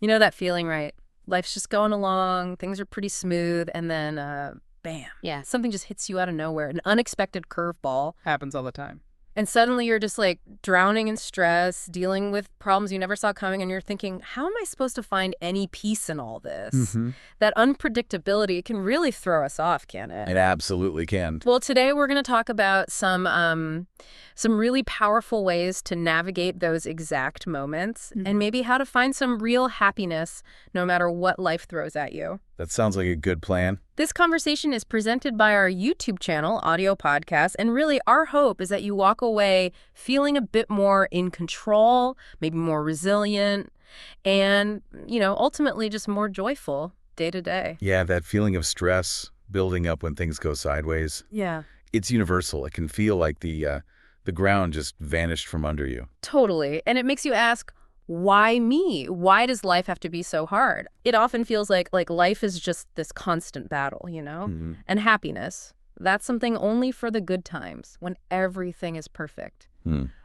You know that feeling, right? Life's just going along, things are pretty smooth, and then, bam. Yeah. Something just hits you out of nowhere, an unexpected curveball. Happens all the time. And suddenly you're just like drowning in stress, dealing with problems you never saw coming, and you're thinking, how am I supposed to find any peace in all this? That unpredictability can really throw us off, can't it? It absolutely can. Well, today we're going to talk about some really powerful ways to navigate those exact moments and maybe how to find some real happiness no matter what life throws at you. That sounds like a good plan. This conversation is presented by our YouTube channel, Audio Podcast, and really our hope is that you walk away feeling a bit more in control, maybe more resilient, and, ultimately just more joyful day to day. Yeah, that feeling of stress building up when things go sideways. Yeah. It's universal. It can feel like the ground just vanished from under you. Totally. And it makes you ask, why me? Why does life have to be so hard? It often feels like life is just this constant battle, And happiness, that's something only for the good times, when everything is perfect.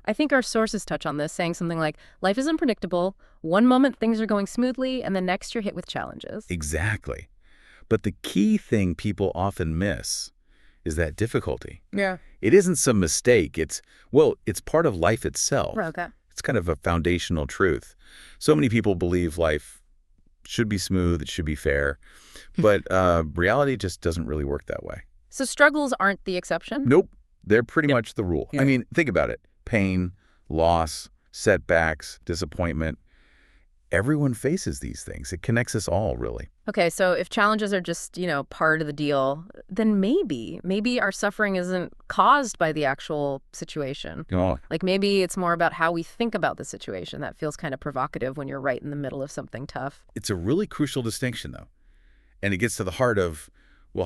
I think our sources touch on this, saying something like, life is unpredictable. One moment things are going smoothly, and the next you're hit with challenges. Exactly. But the key thing people often miss is that difficulty. Yeah. It isn't some mistake. It's part of life itself. Okay. It's kind of a foundational truth. So many people believe life should be smooth, it should be fair, but reality just doesn't really work that way. So struggles aren't the exception? Nope. They're pretty much the rule. Yeah. I mean, think about it. Pain, loss, setbacks, disappointment. Everyone faces these things. It connects us all, really. Okay, so if challenges are just, part of the deal, then maybe our suffering isn't caused by the actual situation. Oh, Like maybe it's more about how we think about the situation. That feels kind of provocative when you're right in the middle of something tough. it's a really crucial distinction, though. And it gets to the heart of,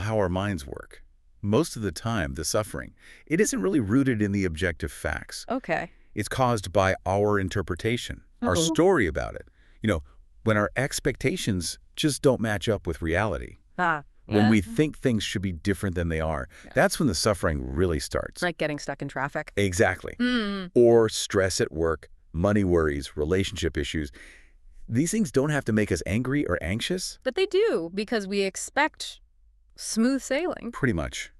how our minds work. Most of the time, the suffering, it isn't really rooted in the objective facts. Okay. It's caused by our interpretation, our Uh-oh. story about it. When our expectations just don't match up with reality. When we think things should be different than they are, that's when the suffering really starts. Like getting stuck in traffic. Exactly. Or stress at work, money worries, relationship issues. These things don't have to make us angry or anxious. But they do, because we expect smooth sailing. Pretty much.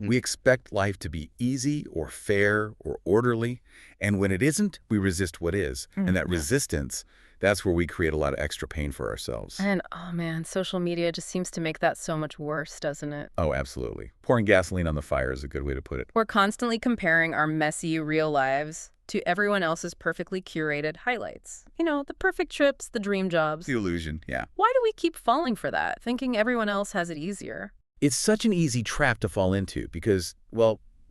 We expect life to be easy or fair or orderly. And when it isn't, we resist what is. And that resistance, that's where we create a lot of extra pain for ourselves. And, oh man, social media just seems to make that so much worse, doesn't it? Oh, absolutely. Pouring gasoline on the fire is a good way to put it. We're constantly comparing our messy real lives to everyone else's perfectly curated highlights. The perfect trips, the dream jobs. The illusion, yeah. Why do we keep falling for that, thinking everyone else has it easier? It's such an easy trap to fall into because,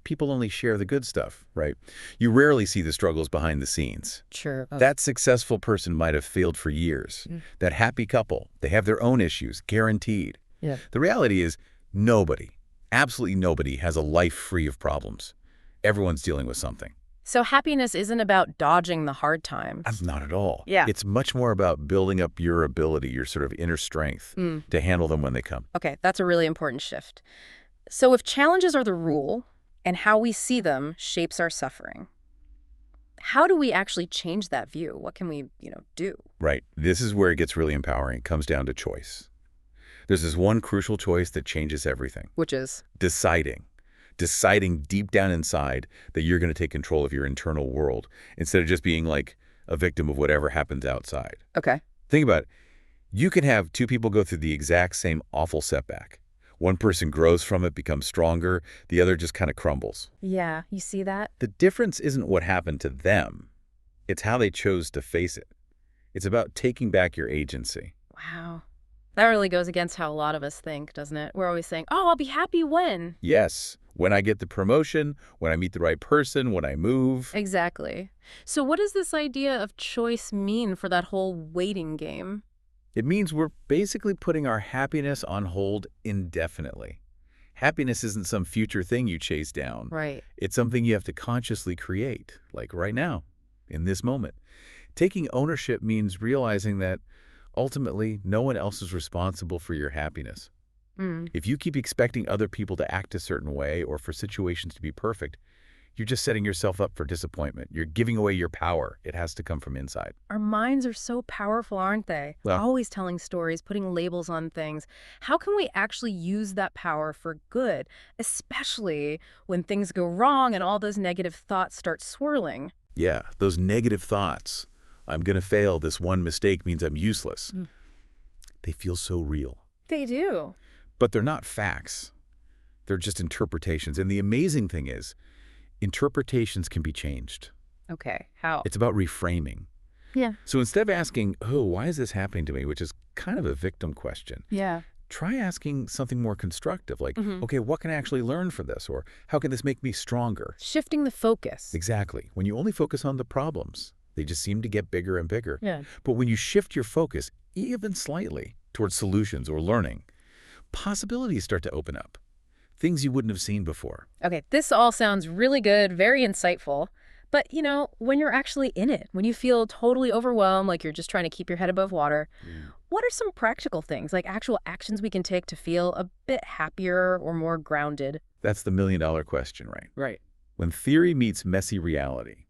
people only share the good stuff, right? You rarely see the struggles behind the scenes. Sure. That successful person might have failed for years. That happy couple, they have their own issues, guaranteed. Yeah. The reality is nobody, absolutely nobody, has a life free of problems. Everyone's dealing with something. So happiness isn't about dodging the hard times. Not at all. Yeah. It's much more about building up your ability, your sort of inner strength to handle them when they come. Okay, that's a really important shift. So if challenges are the rule and how we see them shapes our suffering, how do we actually change that view? What can we, do? Right. This is where it gets really empowering. It comes down to choice. There's this one crucial choice that changes everything. Which is? Deciding deep down inside that you're going to take control of your internal world instead of just being like a victim of whatever happens outside. Okay. Think about it. You can have two people go through the exact same awful setback. One person grows from it, becomes stronger. The other just kind of crumbles. Yeah, you see that? The difference isn't what happened to them. It's how they chose to face it. It's about taking back your agency. Wow. That really goes against how a lot of us think, doesn't it? We're always saying, I'll be happy when. Yes, when I get the promotion, when I meet the right person, when I move. Exactly. So what does this idea of choice mean for that whole waiting game? It means we're basically putting our happiness on hold indefinitely. Happiness isn't some future thing you chase down. Right. It's something you have to consciously create, like right now, in this moment. Taking ownership means realizing that ultimately no one else is responsible for your happiness. If you keep expecting other people to act a certain way or for situations to be perfect, you're just setting yourself up for disappointment. You're giving away your power. It has to come from inside. Our minds are so powerful, aren't they? Well, Always telling stories, putting labels on things. How can we actually use that power for good, especially when things go wrong and all those negative thoughts start swirling? yeah, those negative thoughts. I'm going to fail. This one mistake means I'm useless. They feel so real. They do. But they're not facts. They're just interpretations. And the amazing thing is, interpretations can be changed. Okay, how? It's about reframing. Yeah. So instead of asking, oh, why is this happening to me, which is kind of a victim question, Yeah. try asking something more constructive, like, okay, what can I actually learn from this? Or how can this make me stronger? Shifting the focus. Exactly. When you only focus on the problems, they just seem to get bigger and bigger. Yeah. But when you shift your focus, even slightly, towards solutions or learning, possibilities start to open up. Things you wouldn't have seen before. Okay, this all sounds really good, very insightful. But, when you're actually in it, when you feel totally overwhelmed, like you're just trying to keep your head above water, what are some practical things, like actual actions we can take to feel a bit happier or more grounded? That's the million-dollar question, right? Right. When theory meets messy reality,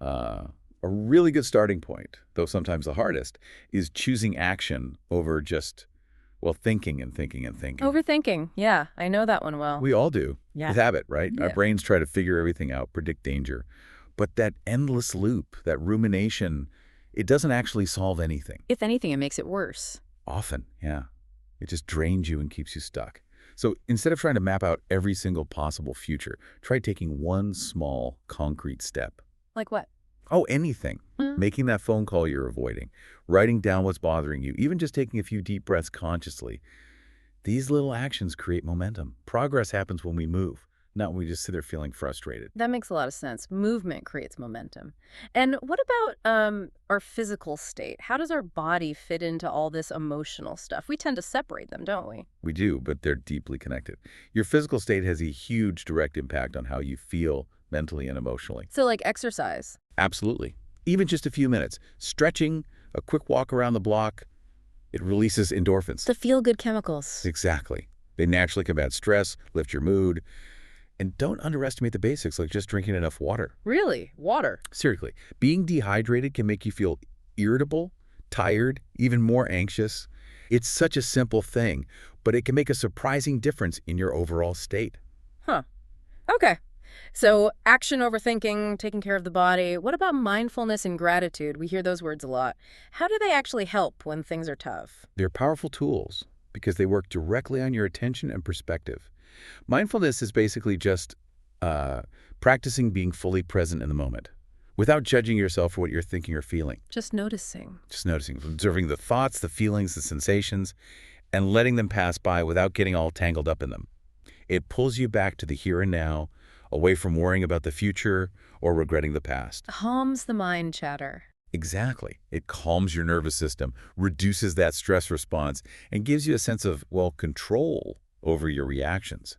a really good starting point, though sometimes the hardest, is choosing action over just, thinking and thinking and thinking. Overthinking. Yeah, I know that one well. We all do. Yeah. With habit, right? Yeah. Our brains try to figure everything out, predict danger. But that endless loop, that rumination, it doesn't actually solve anything. If anything, it makes it worse. Often, yeah. It just drains you and keeps you stuck. So instead of trying to map out every single possible future, try taking one small, concrete step. Like what? Oh, anything. Making that phone call you're avoiding, writing down what's bothering you, even just taking a few deep breaths consciously. These little actions create momentum. Progress happens when we move, not when we just sit there feeling frustrated. That makes a lot of sense. Movement creates momentum. And what about our physical state? How does our body fit into all this emotional stuff? We tend to separate them, don't we? We do, but they're deeply connected. Your physical state has a huge direct impact on how you feel mentally and emotionally. So like exercise. Absolutely. Even just a few minutes. Stretching, a quick walk around the block, it releases endorphins. The feel-good chemicals. Exactly. They naturally combat stress, lift your mood. And don't underestimate the basics, like just drinking enough water. Really? Water? Seriously, being dehydrated can make you feel irritable, tired, even more anxious. It's such a simple thing, but it can make a surprising difference in your overall state. Huh. Okay. So action over thinking, taking care of the body. What about mindfulness and gratitude? We hear those words a lot. How do they actually help when things are tough? They're powerful tools because they work directly on your attention and perspective. Mindfulness is basically just practicing being fully present in the moment without judging yourself for what you're thinking or feeling. Just noticing. Just noticing, observing the thoughts, the feelings, the sensations, and letting them pass by without getting all tangled up in them. It pulls you back to the here and now, away from worrying about the future or regretting the past. Calms the mind chatter. Exactly. It calms your nervous system, reduces that stress response, and gives you a sense of, control over your reactions.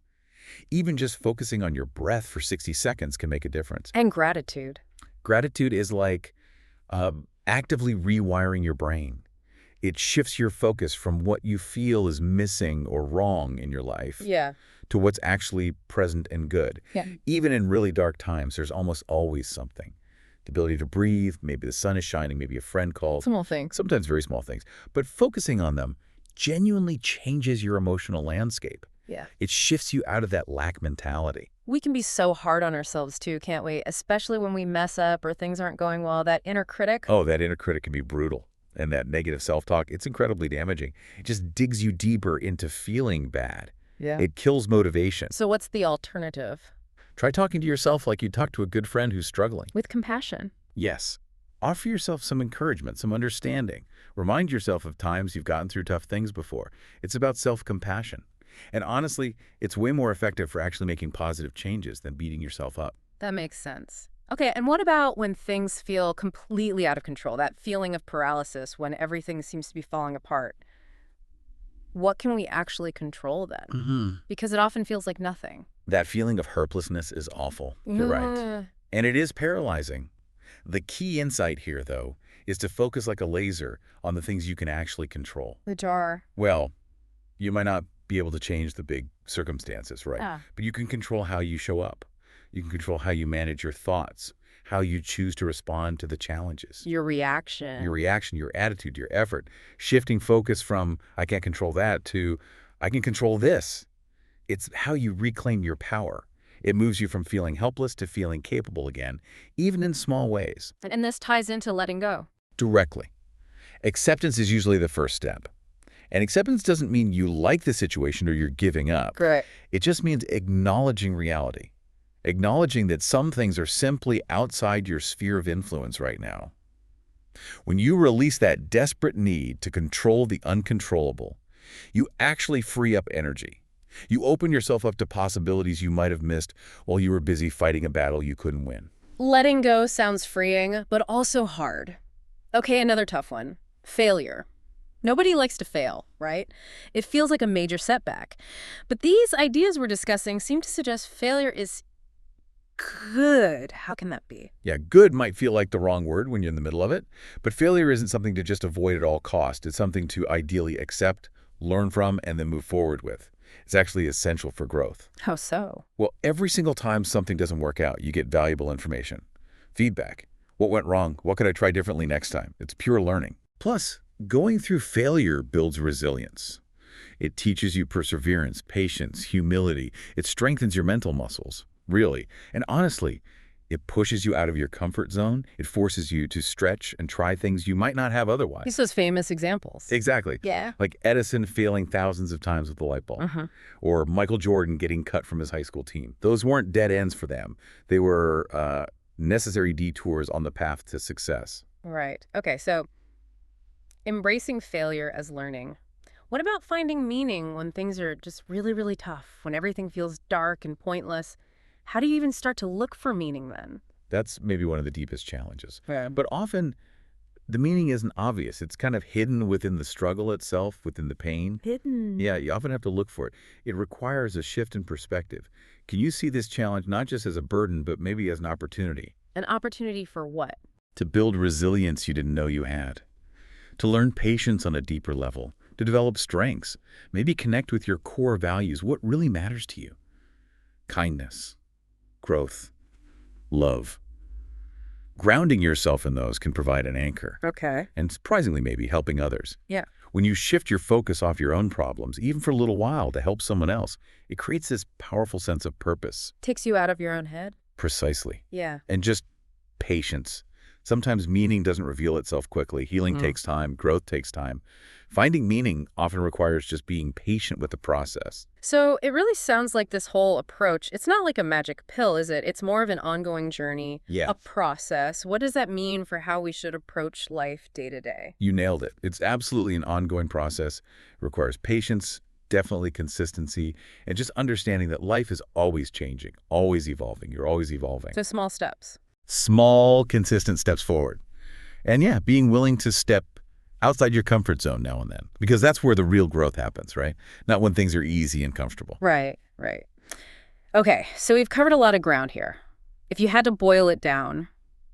Even just focusing on your breath for 60 seconds can make a difference. And gratitude. Gratitude is like actively rewiring your brain. It shifts your focus from what you feel is missing or wrong in your life to what's actually present and good. Yeah. Even in really dark times, there's almost always something. The ability to breathe, maybe the sun is shining, maybe a friend called. Small things. Sometimes very small things. But focusing on them genuinely changes your emotional landscape. Yeah. It shifts you out of that lack mentality. We can be so hard on ourselves too, can't we? Especially when we mess up or things aren't going well. That inner critic. Oh, that inner critic can be brutal. And that negative self-talk, it's incredibly damaging. It just digs you deeper into feeling bad. Yeah. It kills motivation. So what's the alternative? Try talking to yourself like you'd talk to a good friend who's struggling. With compassion. Yes. Offer yourself some encouragement, some understanding. Remind yourself of times you've gotten through tough things before. It's about self-compassion. And honestly, it's way more effective for actually making positive changes than beating yourself up. That makes sense. Okay, and what about when things feel completely out of control? That feeling of paralysis when everything seems to be falling apart. What can we actually control then? Because it often feels like nothing. That feeling of helplessness is awful. You're right. And it is paralyzing. The key insight here, though, is to focus like a laser on the things you can actually control. The jar. Well, you might not be able to change the big circumstances, right? But you can control how you show up. You can control how you manage your thoughts, how you choose to respond to the challenges. Your reaction. Your reaction, your attitude, your effort. Shifting focus from, I can't control that, to, I can control this. It's how you reclaim your power. It moves you from feeling helpless to feeling capable again, even in small ways. And this ties into letting go. Directly. Acceptance is usually the first step. And acceptance doesn't mean you like the situation or you're giving up. Correct. It just means acknowledging reality. Acknowledging that some things are simply outside your sphere of influence right now. When you release that desperate need to control the uncontrollable, you actually free up energy. You open yourself up to possibilities you might have missed while you were busy fighting a battle you couldn't win. Letting go sounds freeing, but also hard. Okay, another tough one. Failure. Nobody likes to fail, right? It feels like a major setback. But these ideas we're discussing seem to suggest failure is good. How can that be? Yeah, good might feel like the wrong word when you're in the middle of it, but failure isn't something to just avoid at all costs. It's something to ideally accept, learn from, and then move forward with. It's actually essential for growth. How so? Well, every single time something doesn't work out, you get valuable information. Feedback. What went wrong? What could I try differently next time? It's pure learning. Plus, going through failure builds resilience. It teaches you perseverance, patience, humility. It strengthens your mental muscles, really. And honestly, it pushes you out of your comfort zone. It forces you to stretch and try things you might not have otherwise. These those famous examples. Exactly. Yeah. Like Edison failing thousands of times with the light bulb. Or Michael Jordan getting cut from his high school team. Those weren't dead ends for them. They were necessary detours on the path to success. Right. Okay, so embracing failure as learning. What about finding meaning when things are just really, really tough, when everything feels dark and pointless? How do you even start to look for meaning then? That's maybe one of the deepest challenges. Yeah. But often, the meaning isn't obvious. It's kind of hidden within the struggle itself, within the pain. Hidden. Yeah, you often have to look for it. It requires a shift in perspective. Can you see this challenge not just as a burden, but maybe as an opportunity? An opportunity for what? To build resilience you didn't know you had. To learn patience on a deeper level. To develop strengths. Maybe connect with your core values. What really matters to you? Kindness. Growth. Love. Grounding yourself in those can provide an anchor. Okay. And surprisingly, maybe helping others. Yeah. When you shift your focus off your own problems, even for a little while to help someone else, it creates this powerful sense of purpose. Takes you out of your own head? Precisely. Yeah. And just patience. Sometimes meaning doesn't reveal itself quickly. Healing takes time. Growth takes time. Finding meaning often requires just being patient with the process. So it really sounds like this whole approach, it's not like a magic pill, is it? It's more of an ongoing journey, Yeah. a process. What does that mean for how we should approach life day to day? You nailed it. It's absolutely an ongoing process. It requires patience, definitely consistency, and just understanding that life is always changing, always evolving. You're always evolving. So small steps. Small, consistent steps forward. And yeah, being willing to step outside your comfort zone now and then, because that's where the real growth happens, right? Not when things are easy and comfortable. Right, right. Okay, so we've covered a lot of ground here. If you had to boil it down,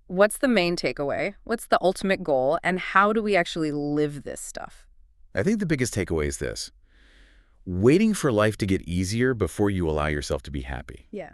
what's the main takeaway? What's the ultimate goal? And how do we actually live this stuff? I think the biggest takeaway is this. Waiting for life to get easier before you allow yourself to be happy. Yeah.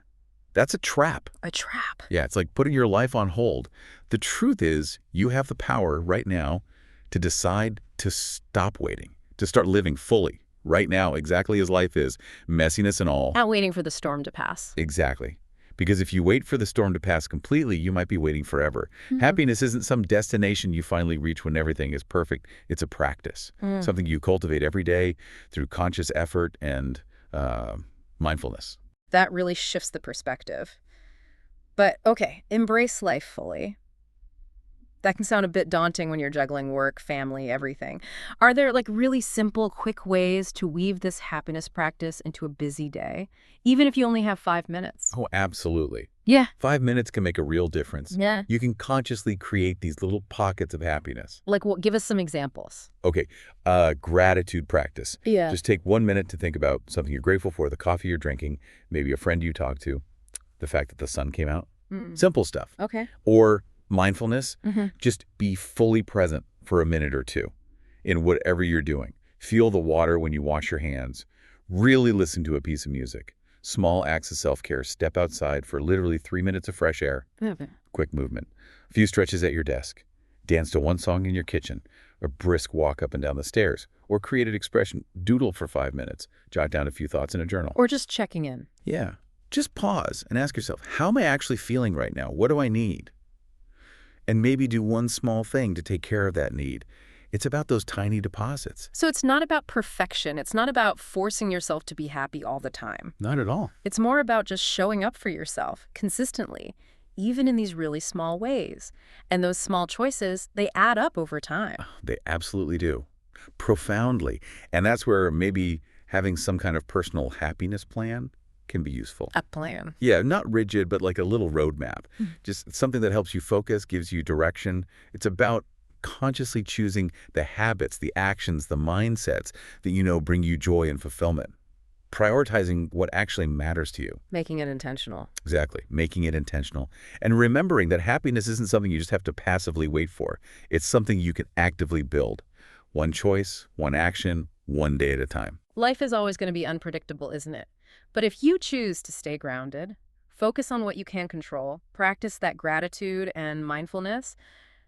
That's a trap. A trap. Yeah, it's like putting your life on hold. The truth is, you have the power right now to decide to stop waiting, to start living fully, right now, exactly as life is, messiness and all. Not waiting for the storm to pass. Exactly. Because if you wait for the storm to pass completely, you might be waiting forever. Happiness isn't some destination you finally reach when everything is perfect. It's a practice, something you cultivate every day through conscious effort and mindfulness. That really shifts the perspective. But okay, embrace life fully. That can sound a bit daunting when you're juggling work, family, everything. Are there like really simple, quick ways to weave this happiness practice into a busy day, even if you only have 5 minutes? Oh, absolutely. Yeah. 5 minutes can make a real difference. Yeah. You can consciously create these little pockets of happiness. Like what? Give us some examples. Okay, gratitude practice. Yeah. Just take 1 minute to think about something you're grateful for, the coffee you're drinking, maybe a friend you talked to, the fact that the sun came out. Simple stuff. Okay. Or mindfulness, just be fully present for a minute or two in whatever you're doing. Feel the water when you wash your hands. Really listen to a piece of music. Small acts of self-care. Step outside for literally 3 minutes of fresh air. Quick movement. A few stretches at your desk. Dance to one song in your kitchen. A brisk walk up and down the stairs. Or creative expression. Doodle for 5 minutes. Jot down a few thoughts in a journal. Or just checking in. Yeah. Just pause and ask yourself, how am I actually feeling right now? What do I need? And maybe do one small thing to take care of that need. It's about those tiny deposits. So it's not about perfection. It's not about forcing yourself to be happy all the time. Not at all. It's more about just showing up for yourself consistently, even in these really small ways. And those small choices, they add up over time. They absolutely do. Profoundly. And that's where maybe having some kind of personal happiness plan can be useful. A plan. Yeah, not rigid, but like a little roadmap. Just something that helps you focus, gives you direction. It's about consciously choosing the habits, the actions, the mindsets that you know bring you joy and fulfillment. Prioritizing what actually matters to you. Making it intentional. Exactly. Making it intentional. And remembering that happiness isn't something you just have to passively wait for. It's something you can actively build. One choice, one action, one day at a time. Life is always going to be unpredictable, isn't it? But if you choose to stay grounded, focus on what you can control, practice that gratitude and mindfulness,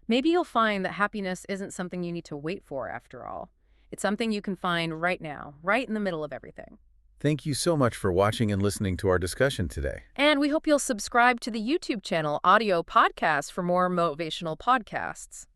maybe you'll find that happiness isn't something you need to wait for after all. It's something you can find right now, right in the middle of everything. Thank you so much for watching and listening to our discussion today. And we hope you'll subscribe to the YouTube channel Audio Podcasts for more motivational podcasts.